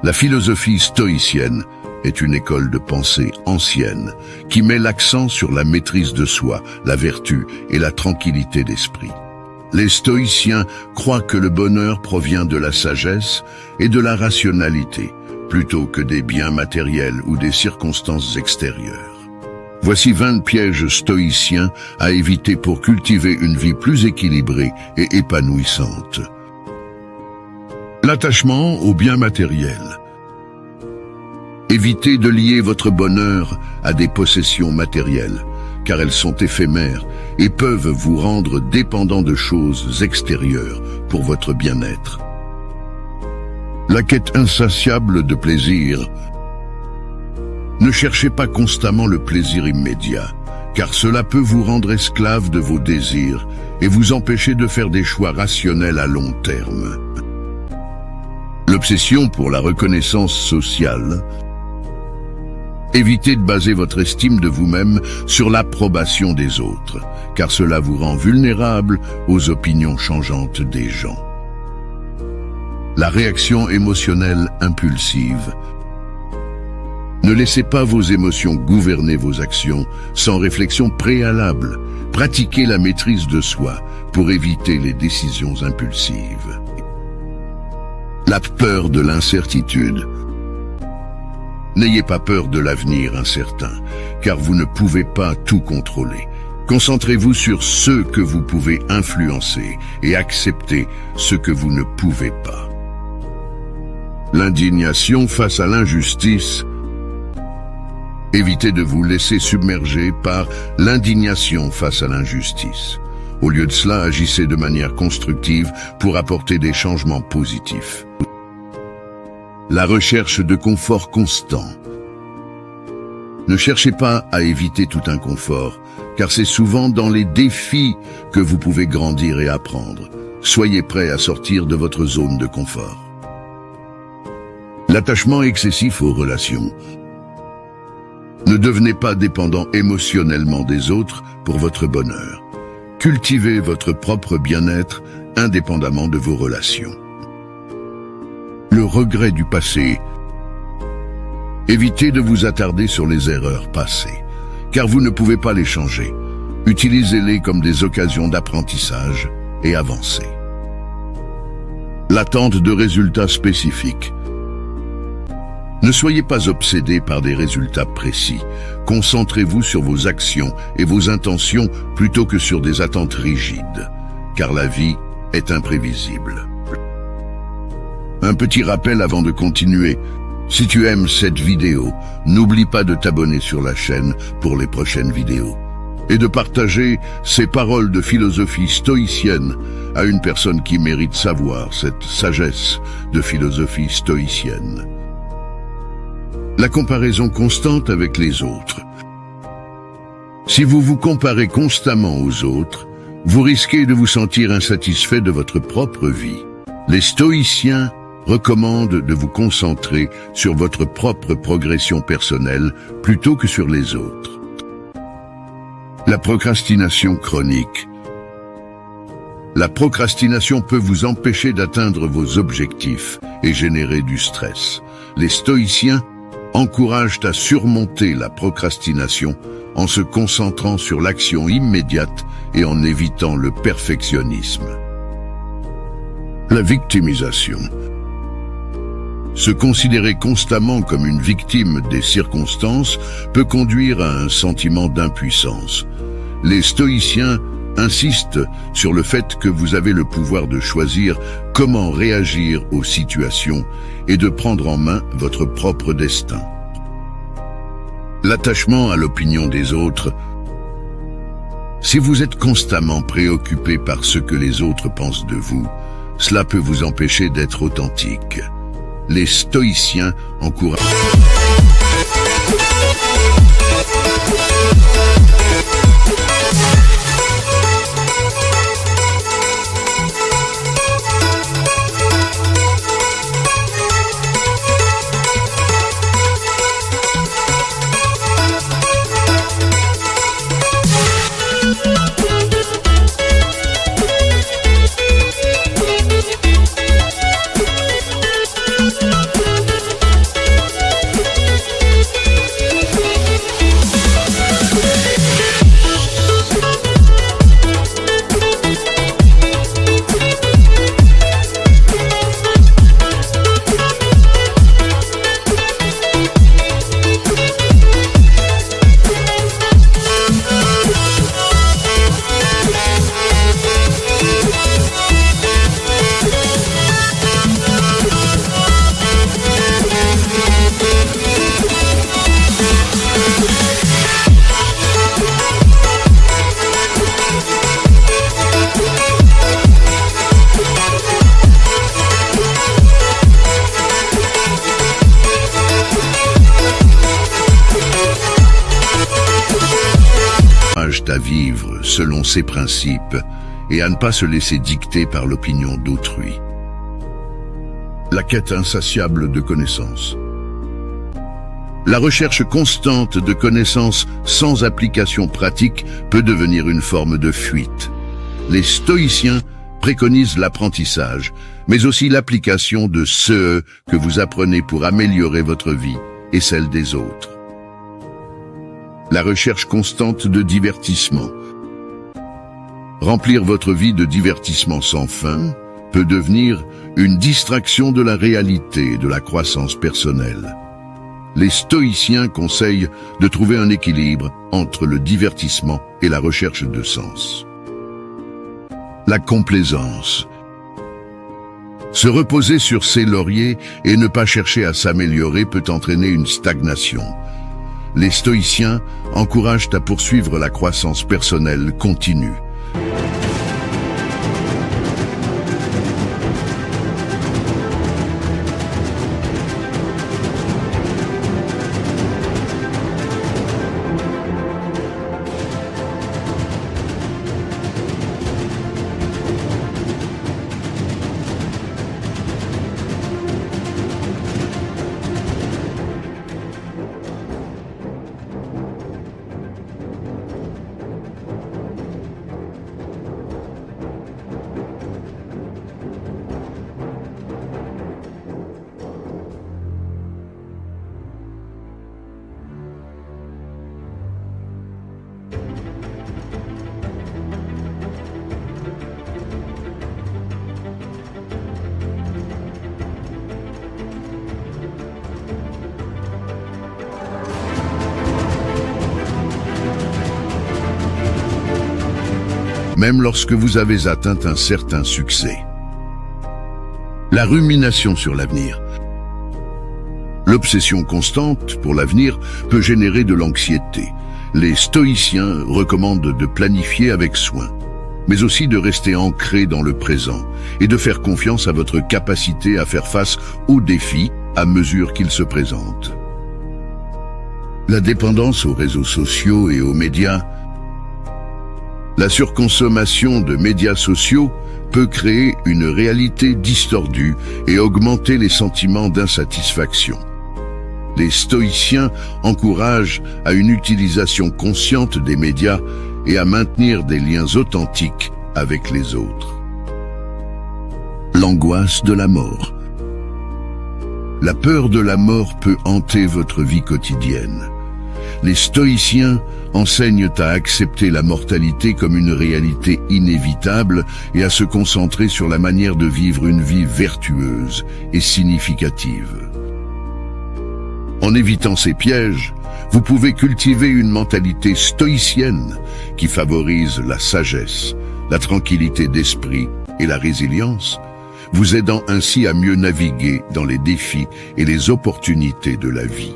La philosophie stoïcienne est une école de pensée ancienne qui met l'accent sur la maîtrise de soi, la vertu et la tranquillité d'esprit. Les stoïciens croient que le bonheur provient de la sagesse et de la rationalité, plutôt que des biens matériels ou des circonstances extérieures. Voici 20 pièges stoïciens à éviter pour cultiver une vie plus équilibrée et épanouissante. L'attachement aux biens matériels. Évitez de lier votre bonheur à des possessions matérielles, car elles sont éphémères et peuvent vous rendre dépendant de choses extérieures pour votre bien-être. La quête insatiable de plaisir. Ne cherchez pas constamment le plaisir immédiat, car cela peut vous rendre esclave de vos désirs et vous empêcher de faire des choix rationnels à long terme. L'obsession pour la reconnaissance sociale. Évitez de baser votre estime de vous-même sur l'approbation des autres, car cela vous rend vulnérable aux opinions changeantes des gens. La réaction émotionnelle impulsive. Ne laissez pas vos émotions gouverner vos actions sans réflexion préalable. Pratiquez la maîtrise de soi pour éviter les décisions impulsives. La peur de l'incertitude. N'ayez pas peur de l'avenir incertain, car vous ne pouvez pas tout contrôler. Concentrez-vous sur ce que vous pouvez influencer et acceptez ce que vous ne pouvez pas. L'indignation face à l'injustice. Évitez de vous laisser submerger par l'indignation face à l'injustice. Au lieu de cela, agissez de manière constructive pour apporter des changements positifs. La recherche de confort constant. Ne cherchez pas à éviter tout inconfort, car c'est souvent dans les défis que vous pouvez grandir et apprendre. Soyez prêts à sortir de votre zone de confort. L'attachement excessif aux relations. Ne devenez pas dépendant émotionnellement des autres pour votre bonheur. Cultivez votre propre bien-être indépendamment de vos relations. Le regret du passé. Évitez de vous attarder sur les erreurs passées, car vous ne pouvez pas les changer. Utilisez-les comme des occasions d'apprentissage et avancez. L'attente de résultats spécifiques. Ne soyez pas obsédés par des résultats précis. Concentrez-vous sur vos actions et vos intentions plutôt que sur des attentes rigides, car la vie est imprévisible. Un petit rappel avant de continuer. Si tu aimes cette vidéo, n'oublie pas de t'abonner sur la chaîne pour les prochaines vidéos et de partager ces paroles de philosophie stoïcienne à une personne qui mérite savoir cette sagesse de philosophie stoïcienne. La comparaison constante avec les autres. Si vous vous comparez constamment aux autres, vous risquez de vous sentir insatisfait de votre propre vie. Les stoïciens recommandent de vous concentrer sur votre propre progression personnelle plutôt que sur les autres. La procrastination chronique. La procrastination peut vous empêcher d'atteindre vos objectifs et générer du stress. Les stoïciens encouragent à surmonter la procrastination en se concentrant sur l'action immédiate et en évitant le perfectionnisme. La victimisation. Se considérer constamment comme une victime des circonstances peut conduire à un sentiment d'impuissance. Les stoïciens insistent sur le fait que vous avez le pouvoir de choisir comment réagir aux situations et de prendre en main votre propre destin. L'attachement à l'opinion des autres. Si vous êtes constamment préoccupé par ce que les autres pensent de vous, cela peut vous empêcher d'être authentique. Les stoïciens encouragent... vivre selon ses principes et à ne pas se laisser dicter par l'opinion d'autrui. La quête insatiable de connaissances. La recherche constante de connaissances sans application pratique peut devenir une forme de fuite. Les stoïciens préconisent l'apprentissage, mais aussi l'application de ce que vous apprenez pour améliorer votre vie et celle des autres. La recherche constante de divertissement. Remplir votre vie de divertissement sans fin peut devenir une distraction de la réalité et de la croissance personnelle. Les stoïciens conseillent de trouver un équilibre entre le divertissement et la recherche de sens. La complaisance. Se reposer sur ses lauriers et ne pas chercher à s'améliorer peut entraîner une stagnation. Les stoïciens encouragent à poursuivre la croissance personnelle continue. Même lorsque vous avez atteint un certain succès. La rumination sur l'avenir. L'obsession constante pour l'avenir peut générer de l'anxiété. Les stoïciens recommandent de planifier avec soin, mais aussi de rester ancré dans le présent et de faire confiance à votre capacité à faire face aux défis à mesure qu'ils se présentent. La dépendance aux réseaux sociaux et aux médias. La surconsommation de médias sociaux peut créer une réalité distordue et augmenter les sentiments d'insatisfaction. Les stoïciens encouragent à une utilisation consciente des médias et à maintenir des liens authentiques avec les autres. L'angoisse de la mort. La peur de la mort peut hanter votre vie quotidienne. Les stoïciens enseignent à accepter la mortalité comme une réalité inévitable et à se concentrer sur la manière de vivre une vie vertueuse et significative. En évitant ces pièges, vous pouvez cultiver une mentalité stoïcienne qui favorise la sagesse, la tranquillité d'esprit et la résilience, vous aidant ainsi à mieux naviguer dans les défis et les opportunités de la vie.